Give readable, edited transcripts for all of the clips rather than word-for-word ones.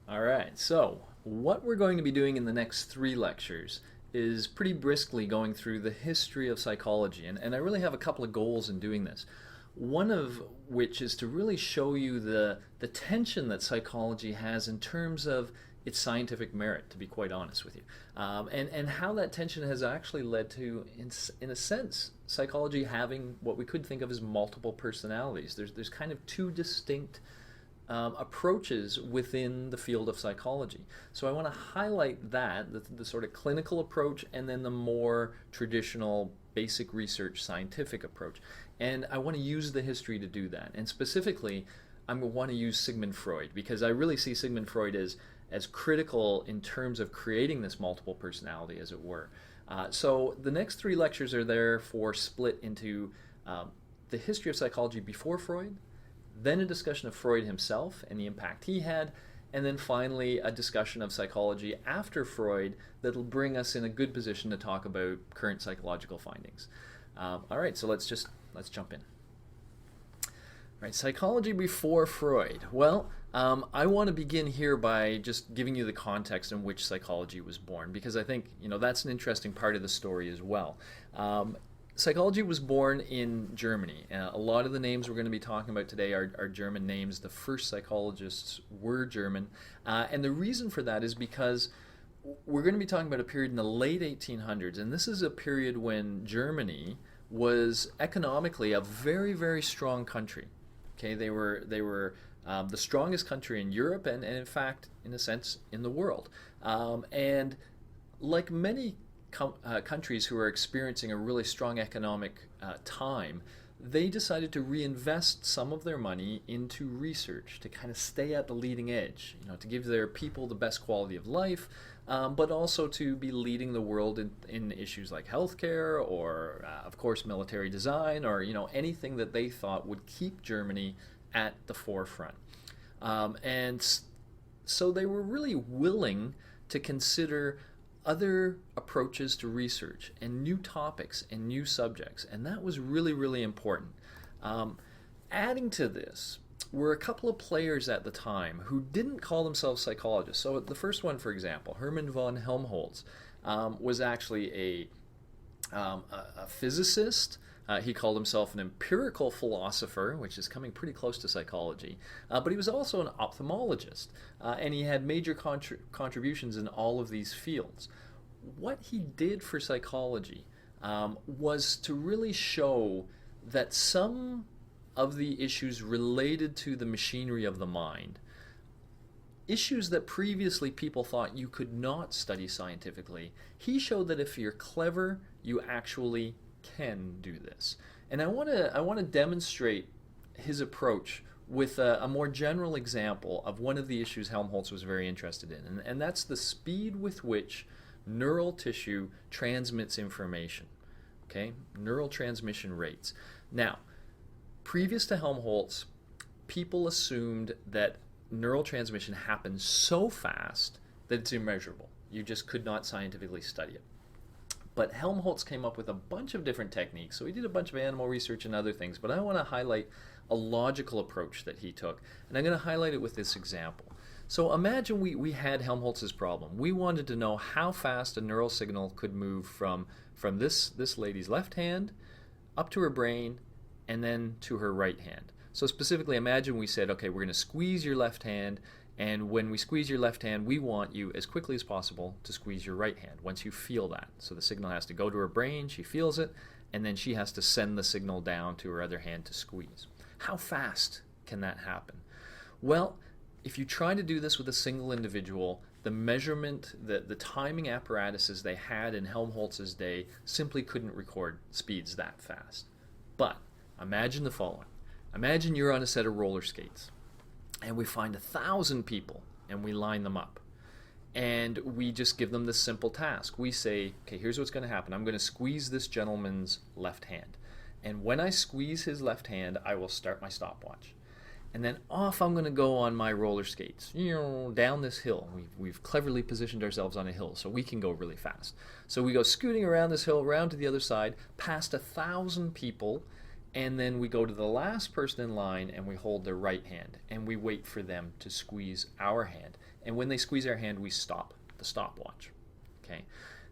All right, so what we're going to be doing in the next three lectures is pretty briskly going through the history of psychology, and I really have a couple of goals in doing this. One of which is to really show you the tension that psychology has in terms of its scientific merit, to be quite honest with you, and how that tension has actually led to, in a sense, psychology having what we could think of as multiple personalities. There's kind of two distinct approaches within the field of psychology. So I want to highlight that, the sort of clinical approach, and then the more traditional basic research scientific approach. And I want to use the history to do that. And specifically, I want to use Sigmund Freud because I really see Sigmund Freud as critical in terms of creating this multiple personality, as it were. So the next three lectures are therefore split into the history of psychology before Freud, then a discussion of Freud himself and the impact he had, and then finally a discussion of psychology after Freud that'll bring us in a good position to talk about current psychological findings. All right, so let's jump in. All right, psychology before Freud. Well, I want to begin here by just giving you the context in which psychology was born, because I think that's an interesting part of the story as well. Psychology was born in Germany. A lot of the names we're going to be talking about today are German names. The first psychologists were German. And the reason for that is because we're going to be talking about a period in the late 1800s. And this is a period when Germany was economically a very, very strong country. Okay, they were the strongest country in Europe and in fact, in a sense, in the world. And like many countries who are experiencing a really strong economic time, they decided to reinvest some of their money into research to kind of stay at the leading edge, to give their people the best quality of life, but also to be leading the world in issues like healthcare or, of course, military design or anything that they thought would keep Germany at the forefront. And so they were really willing to consider other approaches to research and new topics and new subjects, and that was really, really important. Adding to this were a couple of players at the time who didn't call themselves psychologists. So the first one, for example, Hermann von Helmholtz, was actually a physicist. He called himself an empirical philosopher, which is coming pretty close to psychology. But he was also an ophthalmologist, and he had major contributions in all of these fields. What he did for psychology was to really show that some of the issues related to the machinery of the mind, issues that previously people thought you could not study scientifically, he showed that if you're clever, you actually can do this. And I want to demonstrate his approach with a more general example of one of the issues Helmholtz was very interested in, and that's the speed with which neural tissue transmits information. Okay, neural transmission rates. Now, previous to Helmholtz, people assumed that neural transmission happens so fast that it's immeasurable. You just could not scientifically study it. But Helmholtz came up with a bunch of different techniques. So he did a bunch of animal research and other things, but I want to highlight a logical approach that he took. And I'm going to highlight it with this example. So imagine we had Helmholtz's problem. We wanted to know how fast a neural signal could move from this lady's left hand up to her brain and then to her right hand. So specifically, imagine we said, okay, we're going to squeeze your left hand, and when we squeeze your left hand, we want you as quickly as possible to squeeze your right hand once you feel that. So the signal has to go to her brain, she feels it, and then she has to send the signal down to her other hand to squeeze. How fast can that happen? Well, if you try to do this with a single individual, the measurement, the timing apparatuses they had in Helmholtz's day simply couldn't record speeds that fast. But imagine the following. Imagine you're on a set of roller skates, and we find 1,000 people, and we line them up. And we just give them this simple task. We say, okay, here's what's going to happen. I'm going to squeeze this gentleman's left hand. And when I squeeze his left hand, I will start my stopwatch. And then off I'm going to go on my roller skates, down this hill. We've cleverly positioned ourselves on a hill so we can go really fast. So we go scooting around this hill, around to the other side, past 1,000 people, and then we go to the last person in line and we hold their right hand and we wait for them to squeeze our hand. And when they squeeze our hand, we stop the stopwatch. Okay.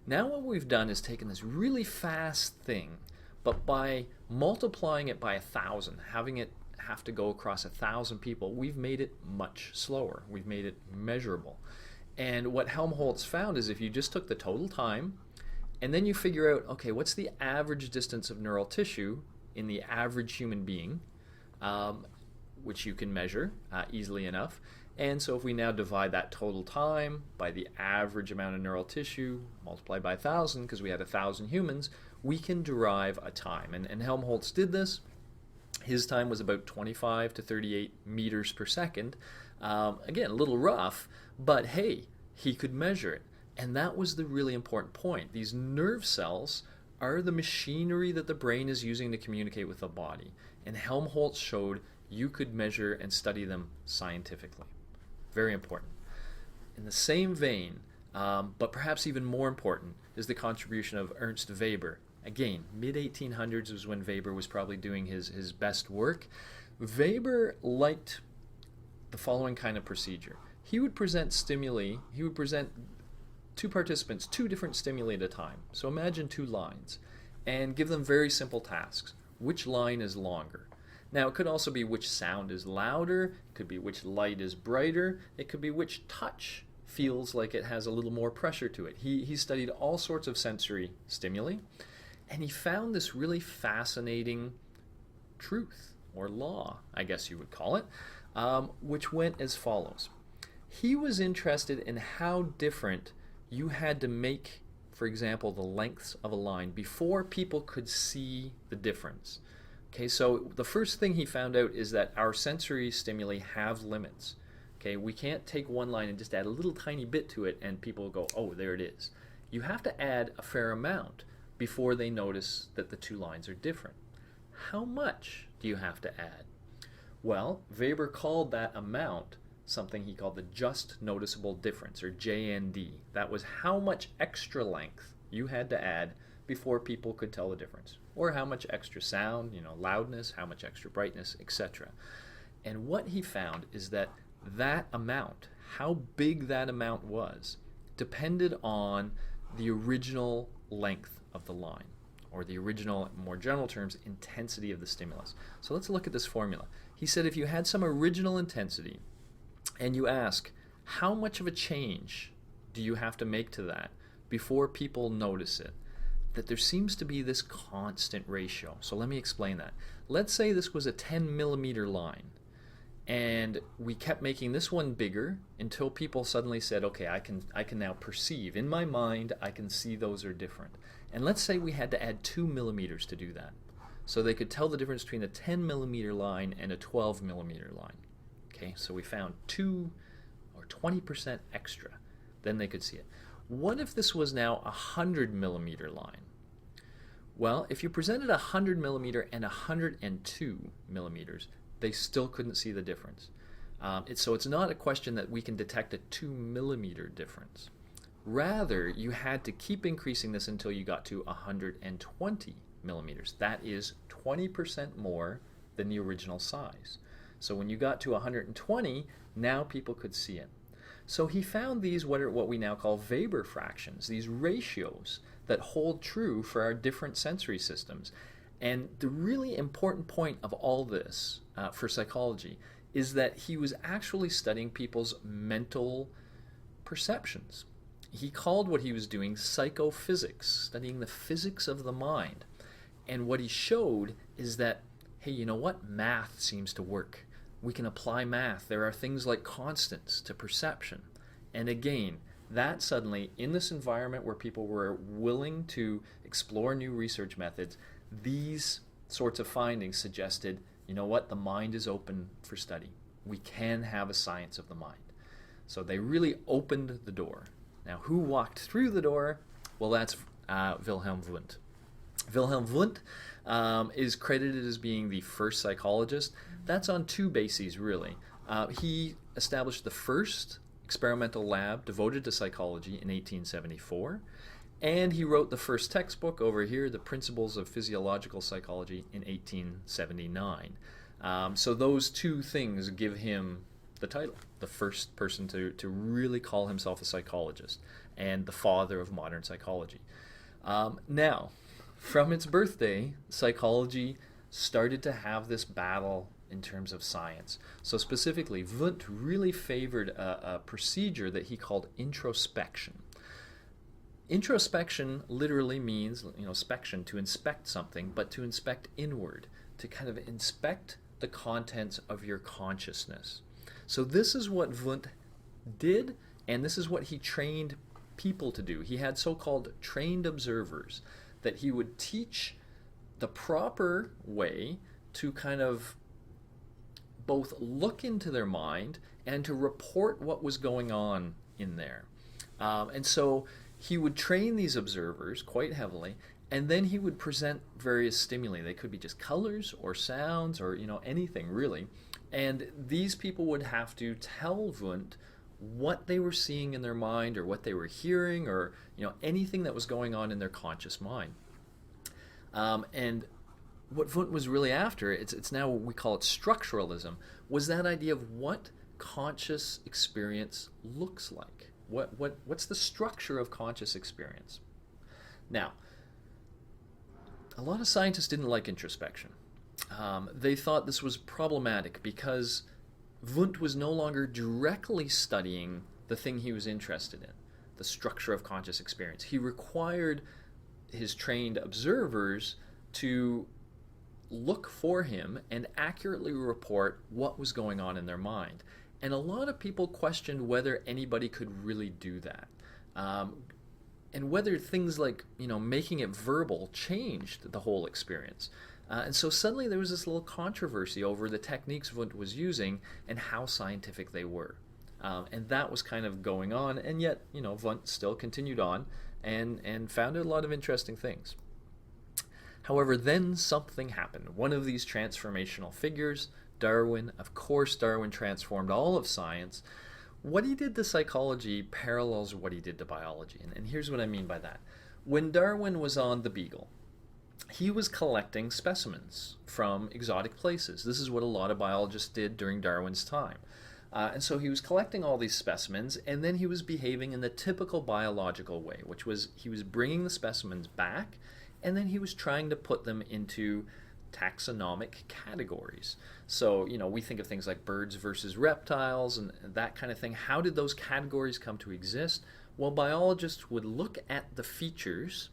Now what we've done is taken this really fast thing, but by multiplying it by 1,000, having it have to go across 1,000 people, we've made it much slower. We've made it measurable. And what Helmholtz found is if you just took the total time and then you figure out, okay, what's the average distance of neural tissue in the average human being, which you can measure easily enough. And so if we now divide that total time by the average amount of neural tissue multiplied by 1,000, because we had 1,000 humans, we can derive a time. And Helmholtz did this. His time was about 25 to 38 meters per second. Again, a little rough, but hey, he could measure it. And that was the really important point. These nerve cells are the machinery that the brain is using to communicate with the body. And Helmholtz showed you could measure and study them scientifically. Very important. In the same vein, but perhaps even more important, is the contribution of Ernst Weber. Again, mid-1800s was when Weber was probably doing his best work. Weber liked the following kind of procedure. He would present stimuli, he would present two participants, two different stimuli at a time. So imagine two lines, and give them very simple tasks. Which line is longer? Now, it could also be which sound is louder, it could be which light is brighter, it could be which touch feels like it has a little more pressure to it. He studied all sorts of sensory stimuli, and he found this really fascinating truth, or law, I guess you would call it, which went as follows. He was interested in how different you had to make, for example, the lengths of a line before people could see the difference. Okay, so the first thing he found out is that our sensory stimuli have limits. Okay, we can't take one line and just add a little tiny bit to it and people go, oh, there it is. You have to add a fair amount before they notice that the two lines are different. How much do you have to add? Well, Weber called that amount something he called the just noticeable difference, or JND. That was how much extra length you had to add before people could tell the difference, or how much extra sound, loudness, how much extra brightness, etc. And what he found is that that amount, how big that amount was, depended on the original length of the line, or the original, in more general terms, intensity of the stimulus. So let's look at this formula. He said if you had some original intensity, and you ask, how much of a change do you have to make to that before people notice it? That there seems to be this constant ratio. So let me explain that. Let's say this was a 10 millimeter line, and we kept making this one bigger until people suddenly said, okay, I can now perceive. In my mind, I can see those are different. And let's say we had to add 2 millimeters to do that. So they could tell the difference between a 10 millimeter line and a 12 millimeter line. Okay, so we found 2 or 20% extra. Then they could see it. What if this was now a 100 millimeter line? Well, if you presented a 100 millimeter and 102 millimeters, they still couldn't see the difference. So it's not a question that we can detect a 2 millimeter difference. Rather, you had to keep increasing this until you got to 120 millimeters. That is 20% more than the original size. So when you got to 120, now people could see it. So he found these, what we now call Weber fractions, these ratios that hold true for our different sensory systems. And the really important point of all this for psychology is that he was actually studying people's mental perceptions. He called what he was doing psychophysics, studying the physics of the mind. And what he showed is that, hey, you know what? Math seems to work. We can apply math. There are things like constants to perception. And again, that suddenly, in this environment where people were willing to explore new research methods, these sorts of findings suggested, you know what? The mind is open for study. We can have a science of the mind. So they really opened the door. Now, who walked through the door? Well, that's Wilhelm Wundt. Wilhelm Wundt is credited as being the first psychologist. That's on two bases, really. He established the first experimental lab devoted to psychology in 1874, and he wrote the first textbook over here, The Principles of Physiological Psychology, in 1879. So those two things give him the title, the first person to really call himself a psychologist and the father of modern psychology. Now, from its birthday, psychology started to have this battle in terms of science. So specifically, Wundt really favored a procedure that he called introspection. Introspection literally means, spection, to inspect something, but to inspect inward, to kind of inspect the contents of your consciousness. So this is what Wundt did, and this is what he trained people to do. He had so-called trained observers that he would teach the proper way to kind of both look into their mind and to report what was going on in there. And so he would train these observers quite heavily, and then he would present various stimuli. They could be just colors or sounds or anything really. And these people would have to tell Wundt what they were seeing in their mind or what they were hearing or anything that was going on in their conscious mind. And what Wundt was really after, it's now we call it structuralism, was that idea of what conscious experience looks like. What's the structure of conscious experience? Now, a lot of scientists didn't like introspection. They thought this was problematic because Wundt was no longer directly studying the thing he was interested in, the structure of conscious experience. He required his trained observers to look for him and accurately report what was going on in their mind. And a lot of people questioned whether anybody could really do that. And whether things like, making it verbal changed the whole experience. And so suddenly there was this little controversy over the techniques Wundt was using and how scientific they were. And that was kind of going on, and yet, Wundt still continued on and found a lot of interesting things. However, then something happened. One of these transformational figures, Darwin, of course Darwin transformed all of science. What he did to psychology parallels what he did to biology, and here's what I mean by that. When Darwin was on the Beagle, he was collecting specimens from exotic places. This is what a lot of biologists did during Darwin's time. And so he was collecting all these specimens, and then he was behaving in the typical biological way, which was he was bringing the specimens back, and then he was trying to put them into taxonomic categories. So, we think of things like birds versus reptiles and that kind of thing. How did those categories come to exist? Well, biologists would look at the features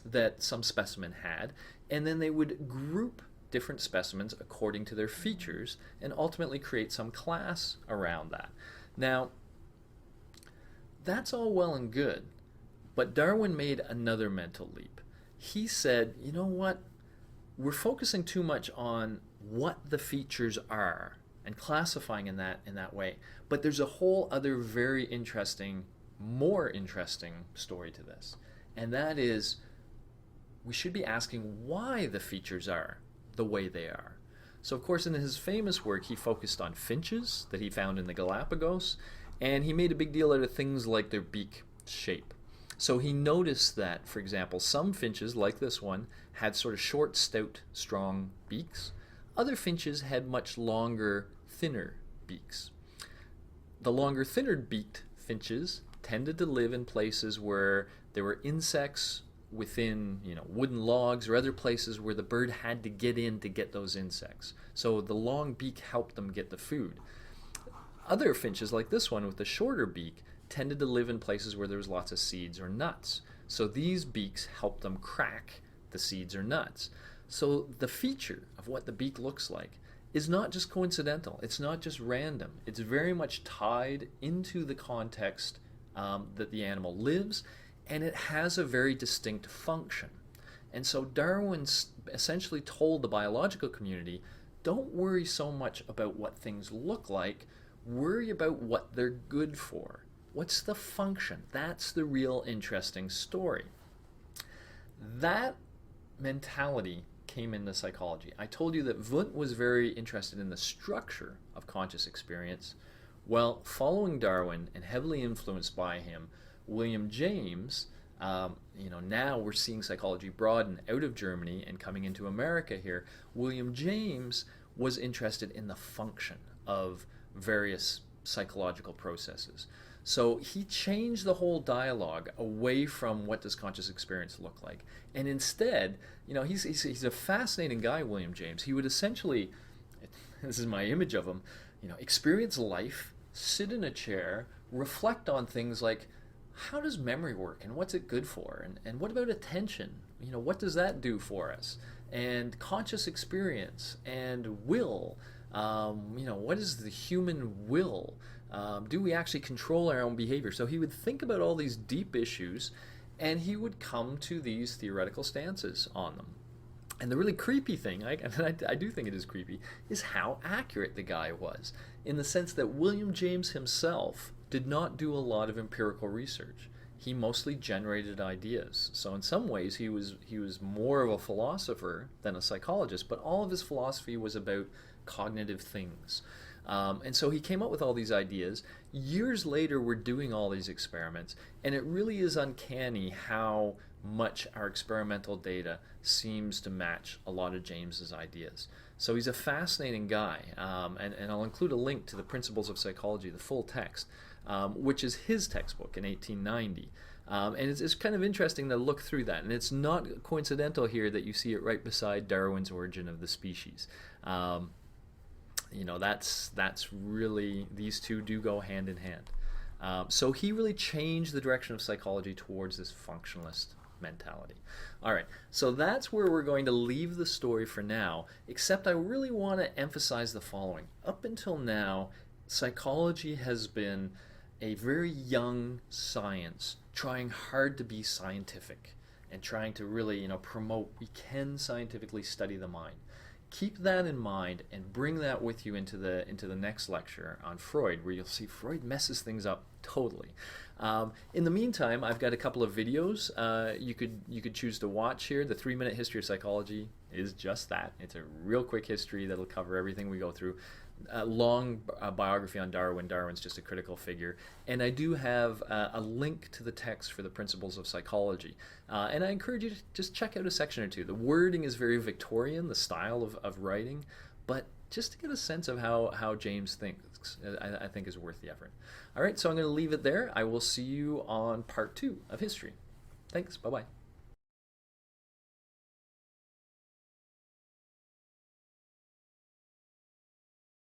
that some specimen had, and then they would group different specimens according to their features and ultimately create some class around that. Now, that's all well and good, but Darwin made another mental leap. He said, you know what? We're focusing too much on what the features are and classifying in that way. But there's a whole other very interesting, more interesting story to this. And that is, we should be asking why the features are the way they are. So of course in his famous work he focused on finches that he found in the Galapagos, and he made a big deal out of things like their beak shape. So he noticed that, for example, some finches, like this one, had sort of short, stout, strong beaks. Other finches had much longer, thinner beaks. The longer, thinner beaked finches tended to live in places where there were insects within, wooden logs or other places where the bird had to get in to get those insects. So the long beak helped them get the food. Other finches, like this one with the shorter beak, tended to live in places where there was lots of seeds or nuts. So these beaks helped them crack the seeds or nuts. So the feature of what the beak looks like is not just coincidental. It's not just random. It's very much tied into the context that the animal lives, and it has a very distinct function. And so Darwin essentially told the biological community, don't worry so much about what things look like, worry about what they're good for. What's the function? That's the real interesting story. That mentality came into psychology. I told you that Wundt was very interested in the structure of conscious experience. Well, following Darwin and heavily influenced by him, William James, now we're seeing psychology broaden out of Germany and coming into America here. William James was interested in the function of various psychological processes. So he changed the whole dialogue away from what does conscious experience look like. And instead, he's a fascinating guy, William James. He would essentially, this is my image of him, experience life, sit in a chair, reflect on things like, how does memory work and what's it good for? And what about attention? What does that do for us? And conscious experience and will. What is the human will? Do we actually control our own behavior? So he would think about all these deep issues and he would come to these theoretical stances on them. And the really creepy thing, and I do think it is creepy, is how accurate the guy was, in the sense that William James himself did not do a lot of empirical research. He mostly generated ideas. So in some ways he was more of a philosopher than a psychologist, but all of his philosophy was about cognitive things. And so he came up with all these ideas. Years later, we're doing all these experiments, and it really is uncanny how much our experimental data seems to match a lot of James's ideas. So he's a fascinating guy, and I'll include a link to the Principles of Psychology, the full text, which is his textbook in 1890. And it's kind of interesting to look through that, and it's not coincidental here that you see it right beside Darwin's Origin of the Species. That's really, these two do go hand in hand. So he really changed the direction of psychology towards this functionalist mentality. All right, so that's where we're going to leave the story for now, except I really want to emphasize the following. Up until now, psychology has been a very young science trying hard to be scientific and trying to really, promote we can scientifically study the mind. Keep that in mind and bring that with you into the next lecture on Freud, where you'll see Freud messes things up totally. In the meantime, I've got a couple of videos you could choose to watch here. The 3-minute history of psychology is just that. It's a real quick history that'll cover everything we go through. A long biography on Darwin. Darwin's just a critical figure. And I do have a link to the text for the Principles of Psychology. And I encourage you to just check out a section or two. The wording is very Victorian, the style of writing, but just to get a sense of how James thinks, I think is worth the effort. All right, so I'm going to leave it there. I will see you on part 2 of history. Thanks. Bye-bye.